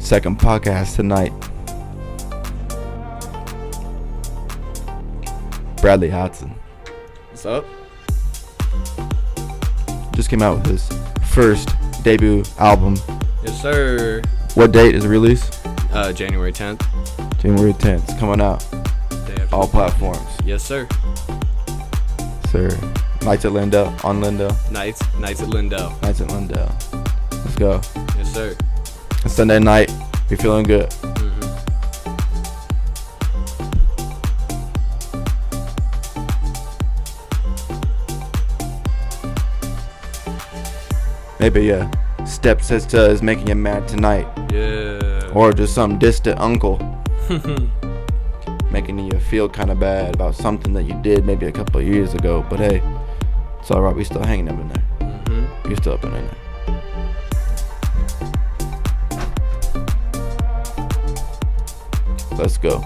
Second podcast tonight. Bradley Hodson What's up? just came out with his first debut album. Yes, sir. What date is the release? January 10th. January 10th. It's coming out. Day after All the- platforms. Yes, sir. Sir. Nights at Lindell. On Lindell. Nights at Lindell. Nights at Lindell. Let's go. Yes, sir. It's Sunday night. You're feeling good. Maybe a stepsister is making you mad tonight. Yeah. Or just some distant uncle making you feel kind of bad about something that you did maybe a couple of years ago. But hey, it's alright. We still hanging up in there. You're still up in there. Let's go.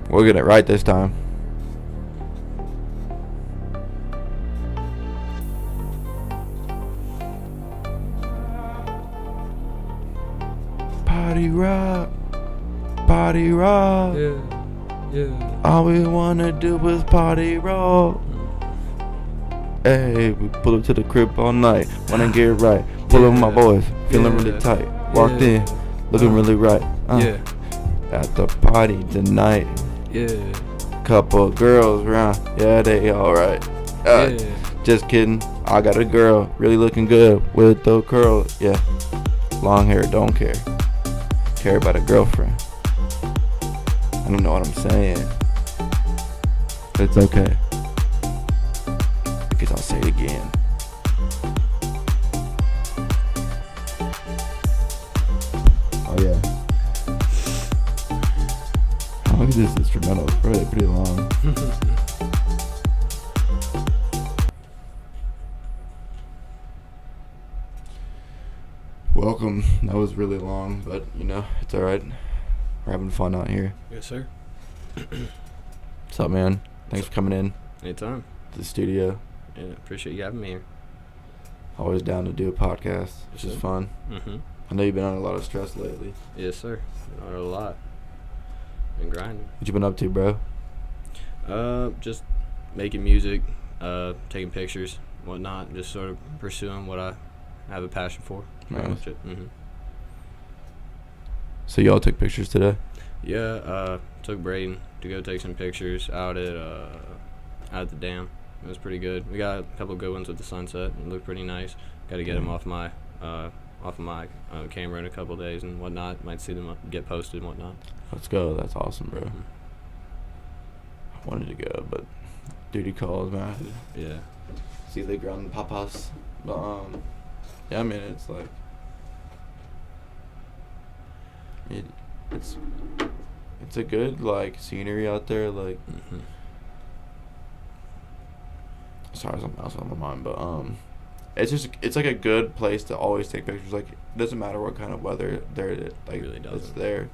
We'll get it right this time. Party rock, party rock. Yeah. All we wanna do is party rock. Hey, we pull up to the crib all night. Wanna get right. Pull up with my boys, feeling really tight. Walked in, looking really right. Yeah. At the party tonight. Yeah. Couple girls around, yeah, they alright. Yeah. Just kidding, I got a girl, really looking good with the curls, yeah. Long hair, don't care. Care about a girlfriend. I don't know what I'm saying. It's okay. Because I'll say it again. Oh yeah. How long is this instrumental? It's probably pretty long. Welcome. That was really long, but you know, it's alright. We're having fun out here. Yes, sir. What's up, man? Thanks for coming in Anytime. to the studio. Yeah. Appreciate you having me here. Always down to do a podcast, which is Sure. fun. I know you've been under a lot of stress lately. Yes, sir. Not a lot. Been grinding. What you been up to, bro? Just making music, taking pictures, whatnot. Just sort of pursuing what I have a passion for. Pretty Nice. much it. So y'all took pictures today? Yeah, took Braden to go take some pictures out at the dam. It was pretty good. We got a couple good ones with the sunset. It looked pretty nice. Got to get them off my camera in a couple days and whatnot. Might see them get posted and whatnot. Let's go. That's awesome, bro. I wanted to go, but duty calls, man. Yeah. See the ground papas. But yeah, I mean, it's like it's a good like scenery out there. Like, sorry, something else on my mind, but it's like a good place to always take pictures. Like, it doesn't matter what kind of weather there, like Really it's doesn't. there.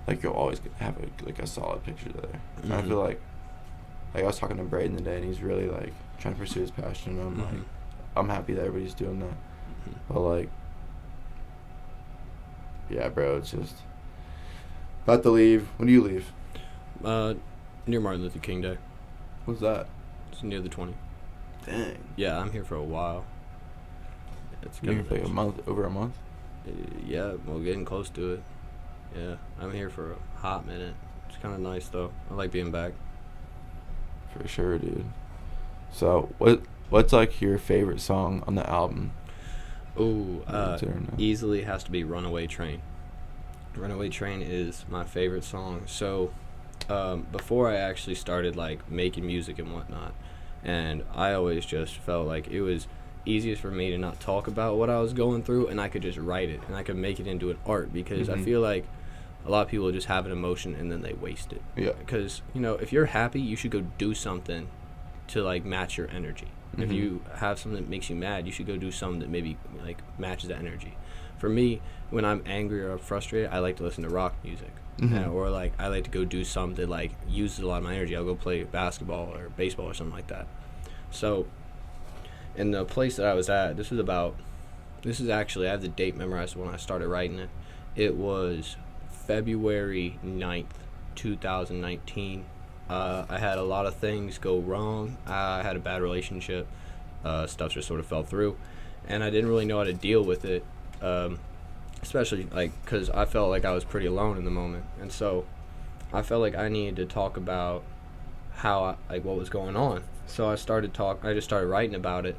Like, you'll always have a solid picture there. And I feel like I was talking to Braden today, and he's really like trying to pursue his passion. And I'm like, I'm happy that everybody's doing that. But like, yeah, bro, it's just about to leave. When do you leave? Near Martin Luther King Day. What's that? It's near the 20th. Dang. Yeah, I'm here for a while. It's You're gonna here for like a month, over a month. Yeah, well, getting close to it. Yeah, I'm here for a hot minute. It's kind of nice though. I like being back. For sure, dude. So what's like your favorite song on the album? Ooh, Is there or no? easily has to be Runaway Train. Runaway Train is my favorite song. So, before I actually started like making music and whatnot, and I always just felt like it was easiest for me to not talk about what I was going through, and I could just write it and I could make it into an art, because I feel like a lot of people just have an emotion and then they waste it. Yeah. Because, you know, if you're happy, you should go do something to like match your energy. If you have something that makes you mad, you should go do something that maybe like matches that energy. For me, when I'm angry or frustrated, I like to listen to rock music. Or like I like to go do something that like uses a lot of my energy. I'll go play basketball or baseball or something like that. So in the place that I was at, this is actually, I have the date memorized when I started writing it. It was February 9th, 2019. I had a lot of things go wrong. I had a bad relationship. Stuff just sort of fell through. And I didn't really know how to deal with it, especially like because I felt like I was pretty alone in the moment. And so I felt like I needed to talk about like what was going on. So I just started writing about it.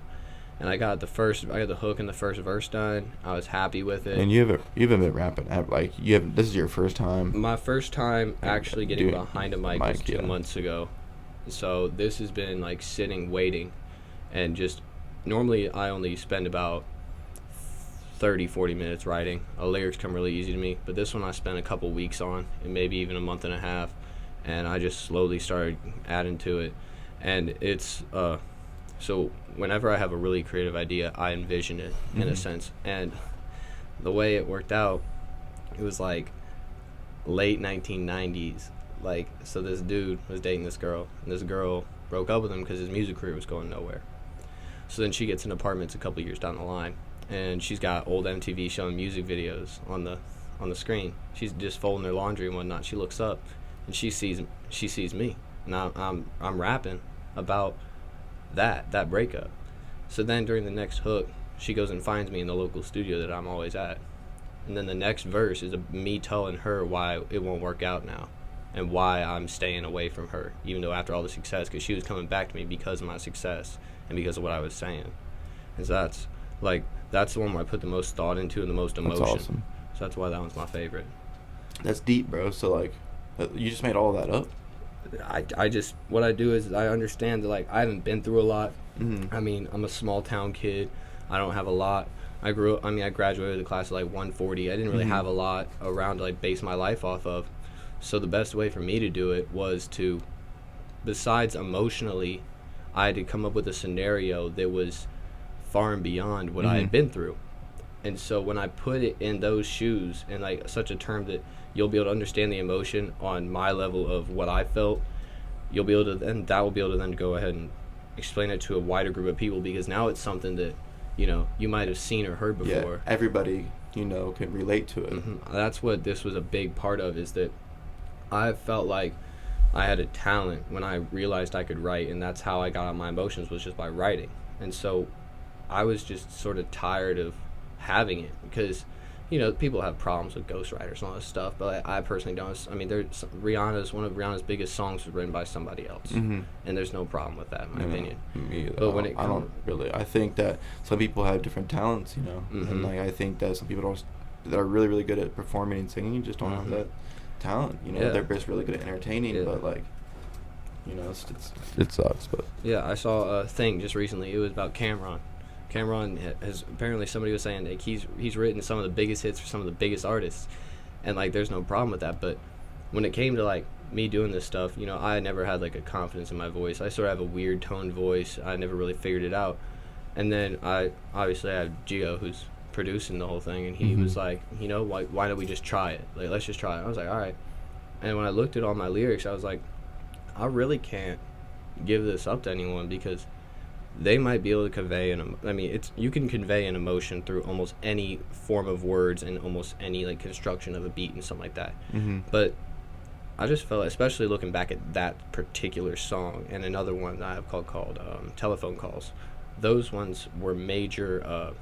And I got the hook and the first verse done. I was happy with it. And you haven't been rapping, like this is your first time. My first time actually getting behind a mic was 2 months ago. So this has been like sitting, waiting, and just normally I only spend about 30-40 minutes writing. Lyrics come really easy to me, but this one I spent a couple weeks on, and maybe even a month and a half, and I just slowly started adding to it. And it's so whenever I have a really creative idea, I envision it in a sense. And the way it worked out, it was like late 1990s. Like, so this dude was dating this girl, and this girl broke up with him because his music career was going nowhere. So then she gets in apartments a couple years down the line, and she's got old MTV showing music videos on the screen. She's just folding their laundry and whatnot. She looks up, and she sees me, and I'm rapping about that breakup. So then during the next hook, she goes and finds me in the local studio that I'm always at. And then the next verse is me telling her why it won't work out now and why I'm staying away from her, even though after all the success, because she was coming back to me because of my success and because of what I was saying. And so that's the one where I put the most thought into and the most emotion. That's awesome. So that's why that one's my favorite. That's deep, bro. So like, you just made all that up? I just, what I do is I understand that, like, I haven't been through a lot. I mean, I'm a small town kid. I don't have a lot. I graduated the class of like 140. I didn't really have a lot around to like base my life off of. So the best way for me to do it was to, besides emotionally, I had to come up with a scenario that was far and beyond what I had been through. And so when I put it in those shoes, in like such a term that you'll be able to understand the emotion on my level of what I felt, that will be able to then go ahead and explain it to a wider group of people, because now it's something that, you know, you might have seen or heard before. Yeah, everybody, you know, can relate to it. That's what this was a big part of, is that I felt like I had a talent when I realized I could write, and that's how I got out my emotions, was just by writing. And so I was just sort of tired of having it, because, you know, people have problems with ghostwriters and all this stuff, but I personally don't. I mean, one of Rihanna's biggest songs was written by somebody else, and there's no problem with that, in my opinion. Me, but when I don't really. I think that some people have different talents, you know, and like I think that some people that are really, really good at performing and singing just don't have that talent. You know, they're just really good at entertaining, but like, you know, it sucks. But yeah, I saw a thing just recently. It was about Cameron. Cameron has, apparently somebody was saying like he's written some of the biggest hits for some of the biggest artists, and like there's no problem with that. But when it came to like me doing this stuff, you know, I never had like a confidence in my voice. I sort of have a weird toned voice. I never really figured it out. And then I have Gio, who's producing the whole thing, and he was like, you know, why don't we just try it? Like, let's just try it. I was like, all right. And when I looked at all my lyrics, I was like, I really can't give this up to anyone, because they might be able to convey you can convey an emotion through almost any form of words and almost any like construction of a beat and something like that. But I just felt, especially looking back at that particular song and another one that I have called Telephone Calls, those ones were major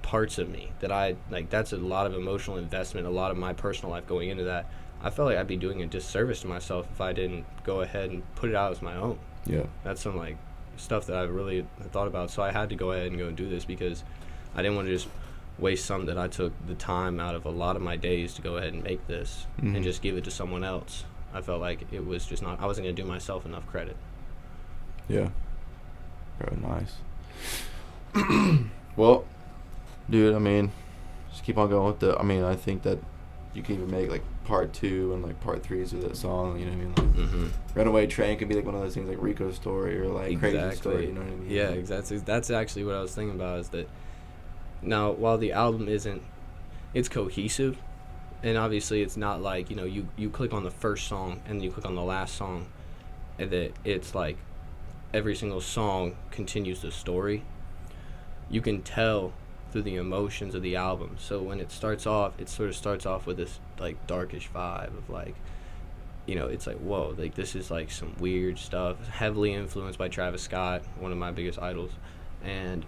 parts of me that I like. That's a lot of emotional investment, a lot of my personal life going into that. I felt like I'd be doing a disservice to myself if I didn't go ahead and put it out as my own. Yeah, that's some like stuff that I really thought about. So I had to go ahead and go and do this, because I didn't want to just waste something that I took the time out of a lot of my days to go ahead and make this and just give it to someone else. I felt like it was just not, I wasn't going to do myself enough credit. Yeah. Very nice. Well, dude, I mean, just keep on going with I think that you can even make like part 2 and like part 3s of that song. You know what I mean? Like Mm-hmm. Runaway Train could be like one of those things like Rico's Story or like Crazy Story. You know what I mean? Yeah, exactly. That's actually what I was thinking about. Is that now while the album isn't, it's cohesive, and obviously it's not like you click on the first song and then you click on the last song, and that it's like every single song continues the story. You can tell through the emotions of the album. So when it starts off, it sort of starts off with this like darkish vibe of like, it's like, whoa, like this is like some weird stuff, heavily influenced by Travis Scott, one of my biggest idols. And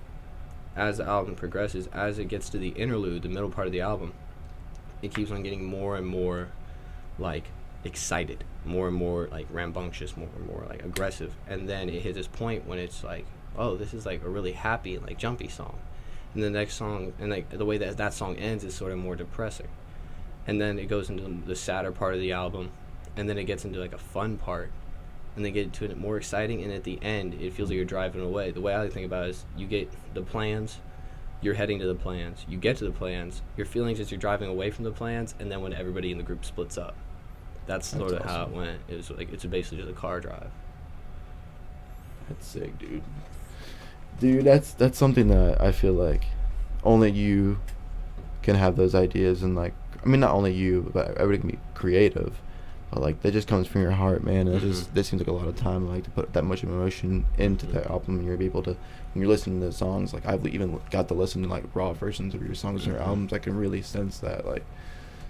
as the album progresses, as it gets to the interlude, the middle part of the album, it keeps on getting more and more like excited, more and more like rambunctious, more and more like aggressive. And then it hits this point when it's like, oh, this is like a really happy and like jumpy song. And the next song, and like the way that song ends is sort of more depressing. And then it goes into the sadder part of the album, and then it gets into like a fun part, and then get to it more exciting, and at the end it feels like you're driving away. The way I think about it is you get the plans, you're heading to the plans, you get to the plans, your feelings as you're driving away from the plans, and then when everybody in the group splits up. That's sort of awesome. How it went. It was like, it's basically just a car drive. That's sick, dude. Dude, that's something that I feel like only you can have those ideas, and like, I mean, not only you, but everybody can be creative, but like that just comes from your heart, man. And that seems like a lot of time, like to put that much emotion into that album, and you're able to, when you're listening to the songs, like I've even got to listen to like raw versions of your songs and your albums. I can really sense that like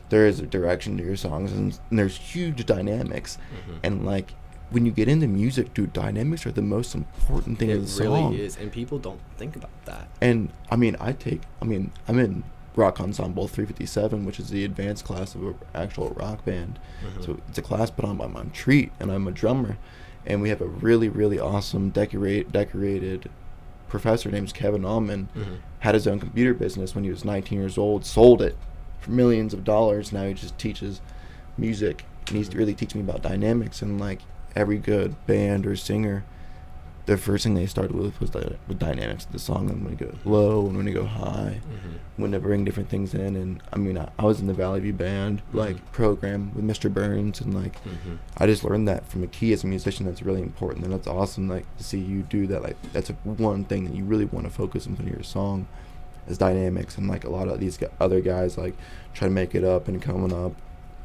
there is a direction to your songs, and there's huge dynamics, and like when you get into music, dude, dynamics are the most important thing in the song. It really is, and people don't think about that. And I mean, I'm in Rock Ensemble 357, which is the advanced class of an actual rock band. So it's a class put on by Montreat, and I'm a drummer, and we have a really, really awesome decorated professor named Kevin Allman. Had his own computer business when he was 19 years old, sold it for millions of dollars. Now he just teaches music, and he's really teaching me about dynamics. And like every good band or singer, the first thing they started with was the dynamics of the song, and when to go low and when to go high, when to bring different things in. And I mean, I was in the Valley View band like program with Mr. Burns, and like I just learned that from a key as a musician. That's really important, and that's awesome. Like to see you do that, like that's one thing that you really want to focus on in your song is dynamics. And like a lot of these other guys like try to make it up and coming up,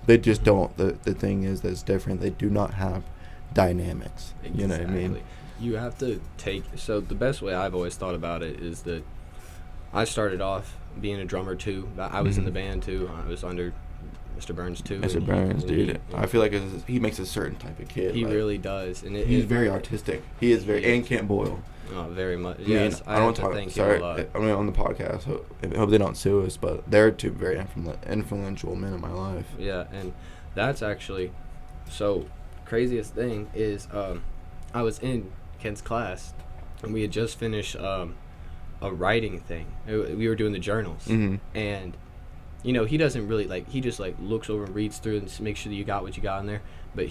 they just don't. The thing is that's different. They do not have dynamics. Exactly. You know what I mean? You have to so the best way I've always thought about it is that I started off being a drummer too. I was in the band too. I was under Mr. Burns too. Mr. Burns, dude. I feel like he makes a certain type of kid. He really does, and he's very artistic. He is very, and Camp Boyle. Oh, very much. Yes, I don't talk. Sorry, I mean on the podcast. I hope they don't sue us, but they're two very influential men in my life. Yeah, and that's actually so. Craziest thing is I was in Kent's class, and we had just finished a writing thing. We were doing the journals, and he doesn't really like, he just like looks over and reads through and makes sure that you got what you got in there. But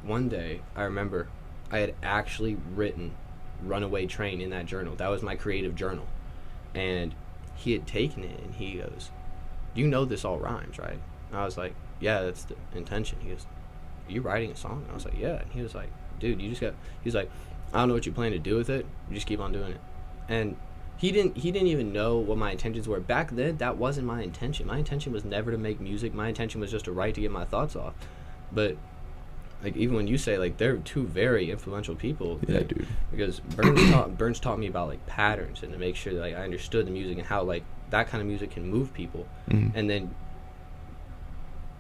one day I remember I had actually written Runaway Train in that journal. That was my creative journal, and he had taken it and he goes, "You know this all rhymes, right?" And I was like, "Yeah, that's the intention." He goes, "Are you writing a song?" And I was like, "Yeah." And he was like, "Dude, he's like, I don't know what you plan to do with it. You just keep on doing it." And he didn't even know what my intentions were. Back then, that wasn't my intention. My intention was never to make music. My intention was just to write to get my thoughts off. But like even when you say like they're two very influential people. Yeah, dude. Because Burns taught me about like patterns, and to make sure that like I understood the music and how like that kind of music can move people. And then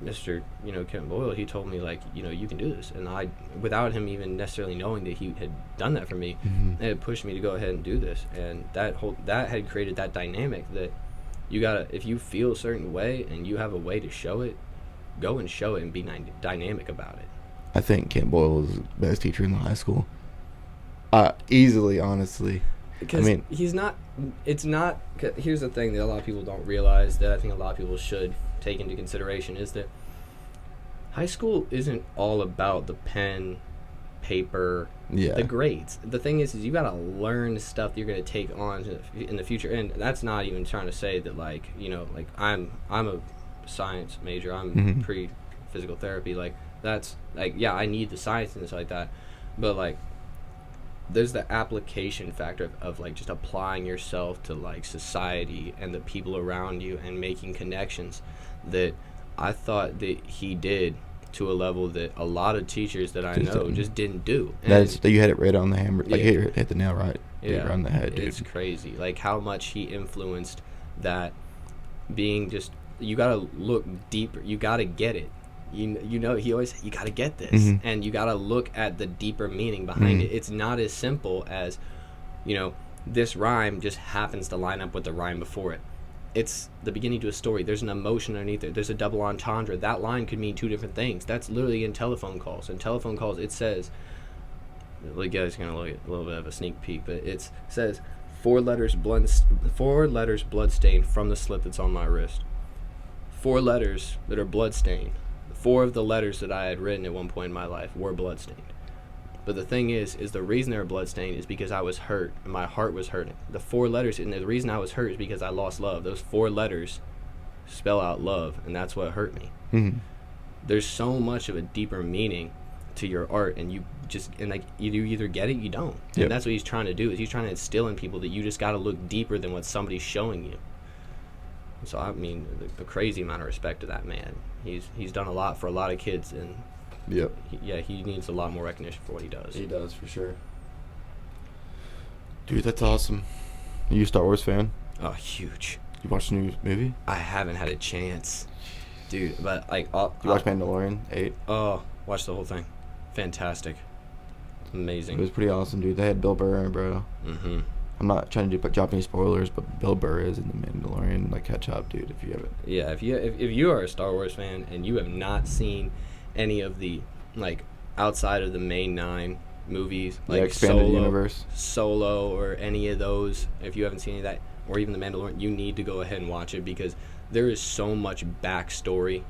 Mr. Kevin Boyle, he told me like, you can do this, and I, without him even necessarily knowing that he had done that for me, it pushed me to go ahead and do this. And that had created that dynamic that you gotta, if you feel a certain way and you have a way to show it, go and show it and be dynamic about it. I think Kent Boyle was the best teacher in the high school. Easily, honestly. Because he's not. It's not. Here's the thing that a lot of people don't realize, that I think a lot of people should take into consideration, is that high school isn't all about the pen, paper, the grades. The thing is you gotta learn stuff that you're gonna take on in the future, and that's not even trying to say that like like I'm a science major. I'm Mhm. pre-physical therapy. Like, that's, like, yeah, I need the science and stuff like that. But, like, there's the application factor of like just applying yourself to like society and the people around you and making connections that I thought that he did to a level that a lot of teachers that I know just didn't do. And You had it right on the hammer. Like, Yeah. hit the nail right. yeah, Right on the head, dude. it's crazy. Like how much he influenced that being just, you gotta look deeper. You gotta get it. You know, he always, you gotta get this. Mhm. And you gotta look at the deeper meaning behind Mhm. it. It's not as simple as, you know, this rhyme just happens to line up with the rhyme before it. It's the beginning to a story. There's an emotion underneath it. There's a double entendre. That line could mean two different things. That's literally in telephone calls. In telephone calls, it says, you guys are gonna look at a little bit of a sneak peek, but it says four letters blood stained from the slit that's on my wrist. 4 letters that are blood stained. 4 of the letters that I had written at one point in my life were blood stained. But the thing is the reason they were blood stained is because I was hurt and my heart was hurting. The 4 letters, and the reason I was hurt is because I lost love. Those 4 letters spell out love, and that's what hurt me. Mhm. There's so much of a deeper meaning to your art, and you like, you either get it, you don't. Yep. And that's what he's trying to do, is he's trying to instill in people that you just got to look deeper than what somebody's showing you. So I mean, the crazy amount of respect to that man. He's done a lot for a lot of kids, and Yep. he needs a lot more recognition for what he does. He does, for sure. Dude, that's awesome. Are you a Star Wars fan? Oh, huge. You watched the new movie? I haven't had a chance, dude. But like, You watched Mandalorian 8? oh, watch the whole thing. Fantastic, amazing. It was pretty awesome, dude. They had Bill Burr in it, bro. Mm-hmm. I'm not trying to drop any spoilers, but Bill Burr is in the Mandalorian. Like, catch up, dude, if you haven't. Yeah, if you are a Star Wars fan and you have not seen any of the, like, outside of the main 9 movies, like Expanded Universe, Solo, or any of those, if you haven't seen any of that, or even the Mandalorian, you need to go ahead and watch it, because there is so much backstory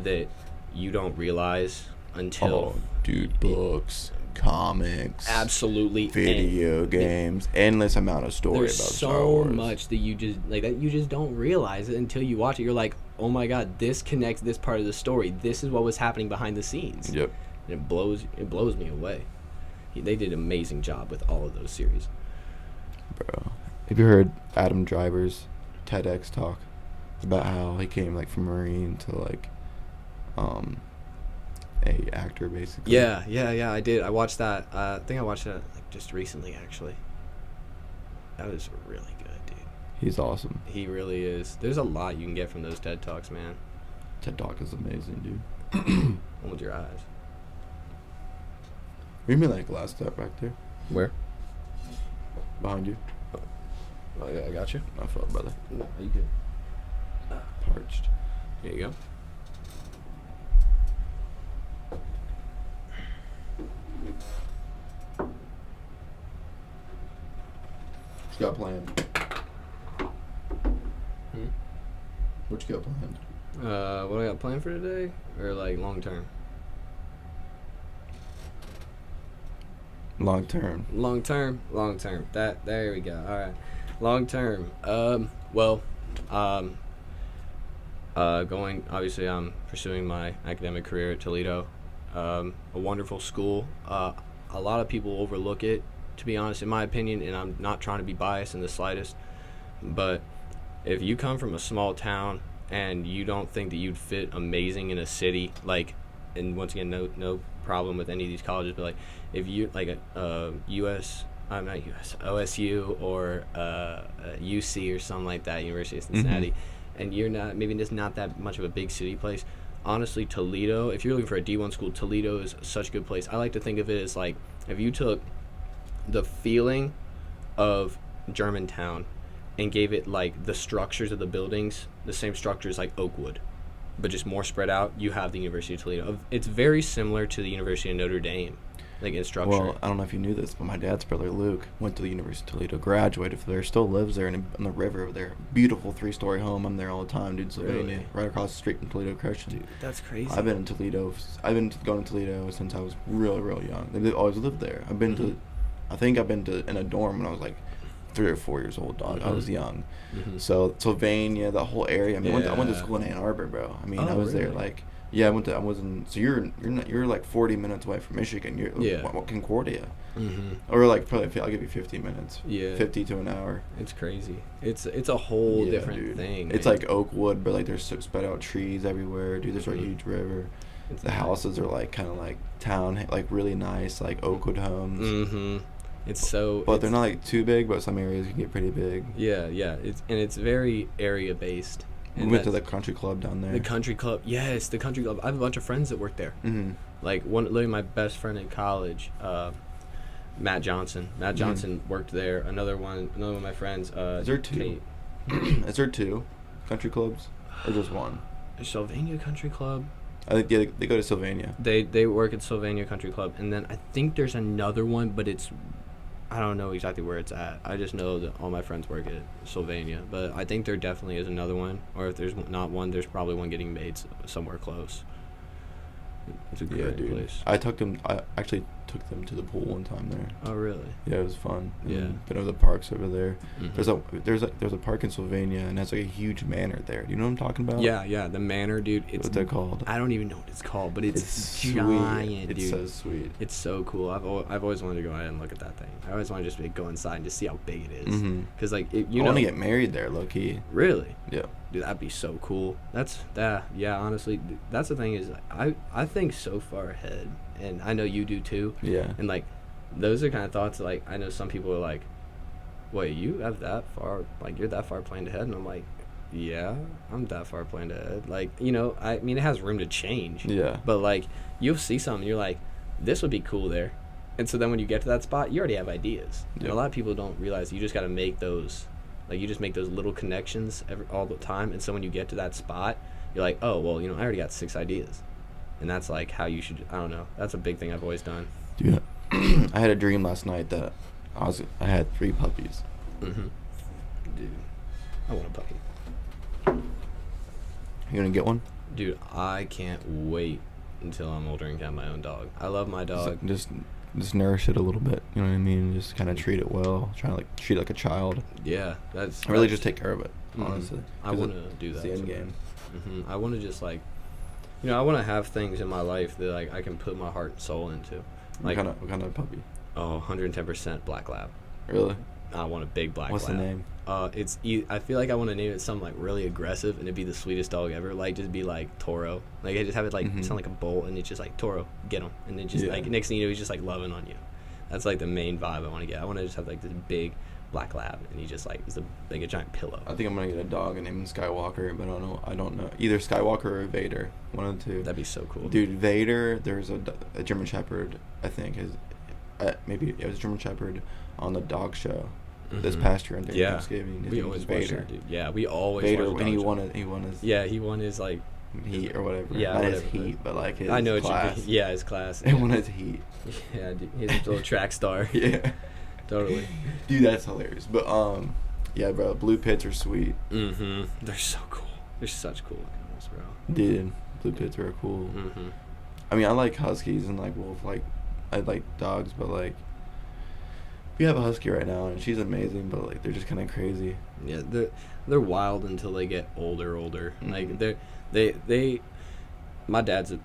that you don't realize until dude, books, comics, absolutely video games, endless amount of story there's about so Star Wars. much that you just don't realize it until you watch it. You're like, oh my god, this connects this part of the story. This is what was happening behind the scenes. Yep. And it blows me away. They did an amazing job with all of those series. Bro, have you heard Adam Driver's TEDx talk about how he came like from Marine to like a actor basically? Yeah, I did. I watched that. I think I watched that like just recently, actually. That was really good, dude. He's awesome. He really is. There's a lot you can get from those TED Talks, man. TED Talk is amazing, dude. Hold your eyes. You mean like last step back there? Where? Behind you. Oh, yeah, I got you. I felt, brother. No, are you good? Parched. Here you go. What you got planned? What you got planned? What I got planned for today? Or like long term? Long term. Long term. There we go. All right. Long term. Going, obviously I'm pursuing my academic career at Toledo. A wonderful school. A lot of people overlook it, to be honest, in my opinion, and I'm not trying to be biased in the slightest, but if you come from a small town and you don't think that you'd fit amazing in a city, like, and once again, no problem with any of these colleges, but like, if you like a OSU or UC or something like that, University of Cincinnati, and you're not, maybe just not that much of a big city place, honestly, Toledo, if you're looking for a D1 school, Toledo is such a good place. I like to think of it as like, if you took the feeling of Germantown and gave it like the structures of the buildings, the same structures like Oakwood, but just more spread out, you have the University of Toledo. It's very similar to the University of Notre Dame, like in structure. Well, I don't know if you knew this, but my dad's brother Luke went to the University of Toledo, graduated from there, still lives there on the river over there. Beautiful 3-story home. I'm there all the time, dude. Sylvania, Really? right across the street from Toledo Christian. Dude, that's crazy. I've been in Toledo. I've been going to Toledo since I was real young. They've always lived there. I've been to, I think I've been to in a dorm when I was like 3 or 4 years old, dog. I was young. Mm-hmm. So Sylvania, the whole area. I mean, I went to Yeah. school in Ann Arbor, bro. I mean, Oh, I was there really? like, yeah, I was in. So you're like 40 minutes away from Michigan. You're Yeah. Concordia, Mm-hmm. or like probably I'll give you 15 minutes. Yeah. 50 to an hour. It's crazy. It's a whole Yeah, different dude. thing. It's man. like Oakwood, but like there's spread out trees everywhere, dude. There's a Mhm. huge river. It's The houses are like kind of like town, like really nice, like Oakwood homes. Mm-hmm. It's so. But it's, they're not like too big, but some areas can get pretty big. Yeah, yeah. It's very area based. We went to the country club down there. The country club. Yes, the country club. I have a bunch of friends that work there. Mm-hmm. Like literally my best friend in college, Matt Johnson. Matt Johnson worked there. Another one of my friends. Is there two? Kate. Is there two country clubs, or just one? Sylvania Country Club. I think they go to Sylvania. They work at Sylvania Country Club, and then I think there's another one, but I don't know exactly where it's at. I just know that all my friends work at Sylvania, but I think there definitely is another one, or if there's not one, there's probably one getting made somewhere close. It's a great place. I actually took them to the pool one time there. Oh, really? Yeah, it was fun. Yeah. Been over the parks over there. Mhm. There's a park in Sylvania, and that's like a huge manor there. Do you know what I'm talking about? Yeah, the manor, dude. What's that called? I don't even know what it's called, but it's sweet. giant, dude. It's so sweet. It's so cool. I've always wanted to go ahead and look at that thing. I always want to just go inside and just see how big it is. Mhm. Cause like I want to get married there, low key. Really? Yeah. Dude, that'd be so cool. Yeah, honestly, that's the thing is I think so far ahead, and I know you do too. Yeah. And like, those are kind of thoughts like I know some people are like, wait, you have that far, like you're that far planned ahead, and I'm like, yeah, I'm that far planned ahead. Like, I mean, it has room to change. Yeah. But like, you'll see something, you're like, this would be cool there, and so then when you get to that spot, you already have ideas. And a lot of people don't realize you just got to make those. Like, you just make those little connections all the time, and so when you get to that spot, you're like, oh, well, I already got 6 ideas. And that's, like, how you should, I don't know. That's a big thing I've always done. Dude, I had a dream last night that I had 3 puppies. Mm-hmm. Dude, I want a puppy. You gonna get one? Dude, I can't wait until I'm older and have my own dog. I love my dog. Just nourish it a little bit. You know what I mean? Just kind of treat it well. Try to like treat it like a child. Yeah, that's... I really just take care of it, Mhm. honestly. I want to do that. It's the end game. Mm-hmm. I want to just, like... I want to have things in my life that, like, I can put my heart and soul into. Like, What kind of puppy? Oh, 110% black lab. Really? I want a big black What's lab. the name? I feel like I want to name it something like really aggressive, and it'd be the sweetest dog ever. Like, just be like Toro. Like, I just have it like sound like a bull, and it's just like Toro, get him, and then just like next thing you know, he's just like loving on you. That's like the main vibe I want to get. I want to just have like this big black lab, and he just like is like a giant pillow. I think I'm gonna get a dog and name him Skywalker, but I don't know. Either Skywalker or Vader. One of the two. That'd be so cool. Dude, Vader. There's a German Shepherd. I think maybe it was a German Shepherd on the dog show this past year during Thanksgiving. We always watch Vader. that, dude. Yeah, we always Vader watch when he dog won show. it. He won his. Yeah, he won his like Heat or whatever. Yeah, not whatever, his heat, but like his I know class. what you mean. Yeah, his class. He won his heat. Yeah, dude, he's a little track star. Yeah. Totally. Dude, that's hilarious. But yeah, bro, blue pits are sweet. Mm-hmm. They're so cool. They're such cool animals, bro. Dude, blue pits are cool. Mm-hmm. I mean, I like huskies and like wolf. Like, I like dogs, but like, we have a husky right now, and she's amazing. But like, they're just kind of crazy. Yeah, they're wild until they get older. Mm-hmm. Like they. My dad's this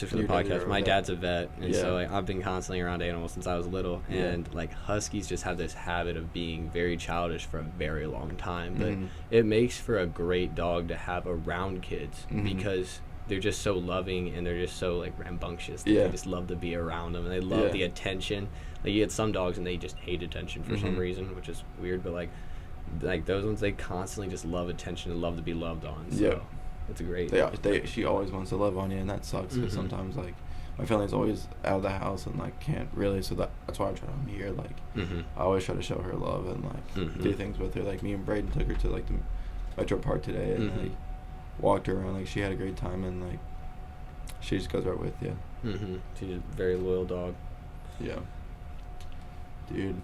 is for the Your dad's podcast. a My vet. dad's a vet, and so Yeah. like, I've been constantly around animals since I was little. Yeah. And like huskies just have this habit of being very childish for a very long time, but Mhm. it makes for a great dog to have around kids Mhm. because they're just so loving and they're just so like rambunctious. Yeah. They just love to be around them and they love Yeah. the attention. Like, you get some dogs and they just hate attention for some Mhm. reason, which is weird, but like those ones, they constantly just love attention and love to be loved on. So Yeah. it's a great. She always wants to love on you, and that sucks because Mhm. sometimes like my family's always out of the house and like can't really. So that's why I try to here. Like, Mm-hmm. I always try to show her love and like Mhm. do things with her. Like, me and Braden took her to like the Metro Park today and Mhm. like walked her around. Like, she had a great time, and like she just goes right with you. Mm-hmm. She's a very loyal dog. Yeah. Dude.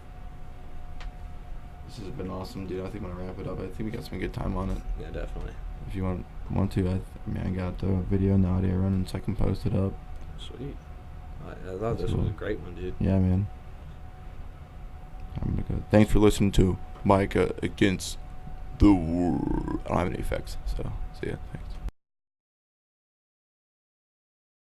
This has been awesome, dude. I think I'm gonna wrap it up. I think we got some good time on it. Yeah, definitely. If you want to, I mean, I got the video and the audio running, so I can post it up. Sweet. I thought this was a great one, dude. Yeah, man. Thanks for listening to Micah Against the World. I don't have any effects, so see ya. Thanks.